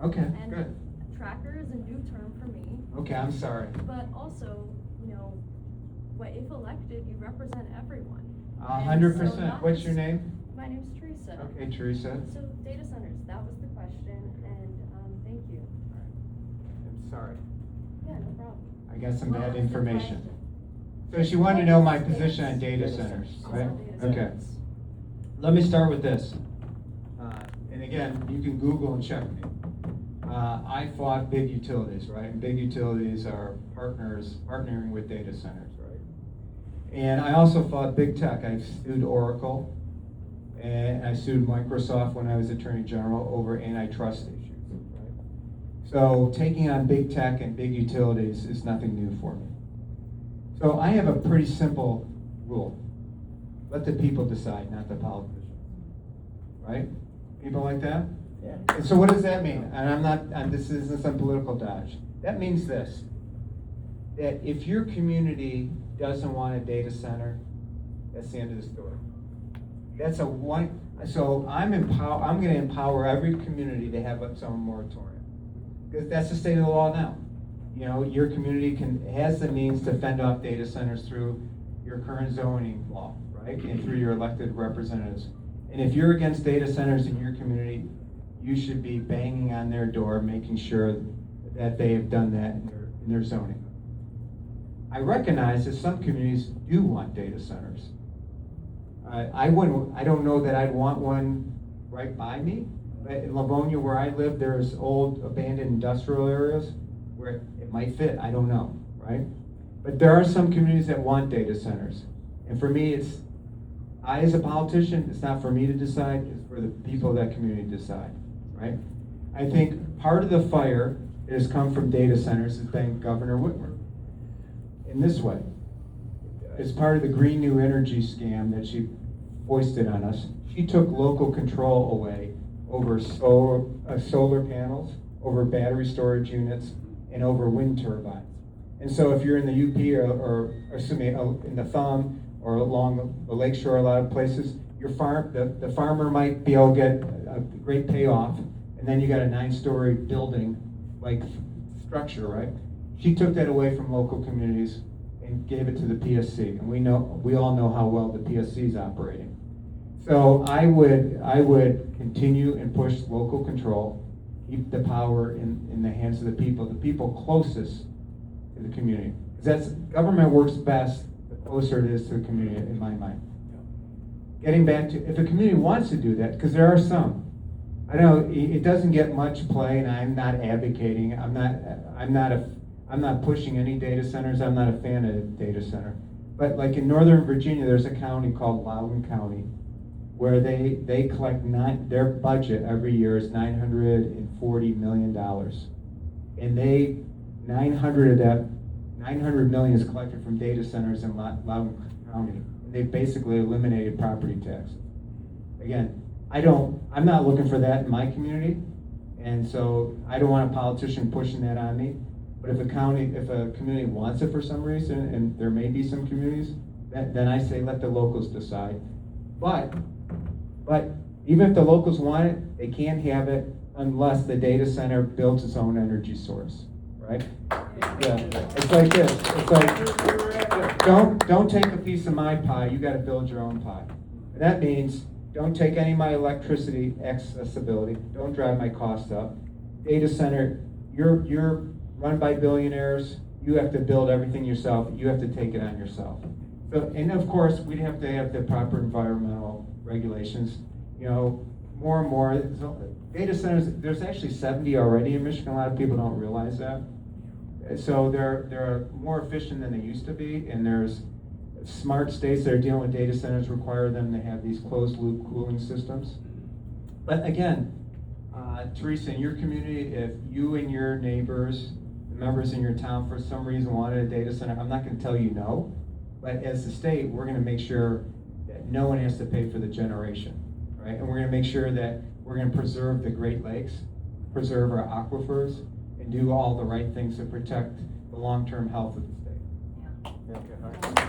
Okay, And good. tracker is a new term for me. Okay, I'm sorry. But also, if elected, you represent everyone. 100%. What's your name? My name's Teresa. Okay, Teresa. So data centers, that was the question, and thank you. I'm sorry. Yeah, no problem. I got some What bad was the information. question? So she wanted to know my position on data centers, right? Data Okay. centers. Let me start with this. And again, you can Google and check me. I fought big utilities, right? And big utilities are partnering with data centers, right? And I also fought big tech. I sued Oracle, and I sued Microsoft when I was Attorney General over antitrust issues, right? So taking on big tech and big utilities is nothing new for me. So I have a pretty simple rule. Let the people decide, not the politicians. Right? People like that? Yeah. And so what does that mean? And this isn't some political dodge. That means this, that if your community doesn't want a data center, that's the end of the story. That's a one, so I'm gonna empower every community to have its own moratorium. Because that's the state of the law now. Your community has the means to fend off data centers through your current zoning law, right? And through your elected representatives. And if you're against data centers in your community, you should be banging on their door, making sure that they have done that in their zoning. I recognize that some communities do want data centers. I don't know that I'd want one right by me. But in Livonia, where I live, there's old abandoned industrial areas where it might fit, I don't know, right? But there are some communities that want data centers. And for me, I as a politician, it's not for me to decide, it's for the people of that community to decide, right? I think part of the fire that has come from data centers has been Governor Whitmer. In this way, as part of the Green New Energy scam that she foisted on us, she took local control away over solar panels, over battery storage units, and over wind turbines. And so if you're in the UP or in the Thumb or along the lakeshore, a lot of places, the farmer might be able to get a great payoff, and then you got a 9-story building like structure, right? She took that away from local communities and gave it to the PSC, and we all know how well the PSC is operating. So I would continue and push local control, keep the power in the hands of the people closest to the community. Because government works best the closer it is to the community, in my mind. Getting back to, if a community wants to do that, because there are some. I know it doesn't get much play, and I'm not advocating. I'm not pushing any data centers. I'm not a fan of a data center. But like in Northern Virginia, there's a county called Loudoun County, where they collect their budget every year is $940 million. And 900 million is collected from data centers in Loudoun County. They've basically eliminated property taxes. Again, I'm not looking for that in my community, and so I don't want a politician pushing that on me. But if a community wants it for some reason, and there may be some communities, then I say let the locals decide. But even if the locals want it, they can't have it unless the data center builds its own energy source, right? Yeah, it's like this. It's like, don't take a piece of my pie. You got to build your own pie. And that means don't take any of my electricity accessibility. Don't drive my cost up. Data center, you're run by billionaires. You have to build everything yourself. You have to take it on yourself. So, and of course, we'd have to have the proper environmental regulations. More and more data centers. There's actually 70 already in Michigan. A lot of people don't realize that. So they're more efficient than they used to be, and there's smart states that are dealing with data centers require them to have these closed loop cooling systems. But again, Teresa, in your community, if you and your neighbors, the members in your town, for some reason wanted a data center, I'm not going to tell you no, but as the state, we're going to make sure that no one has to pay for the generation, right? And we're going to make sure that we're going to preserve the Great Lakes, preserve our aquifers, and do all the right things to protect the long-term health of the state. Yeah. Okay, all right.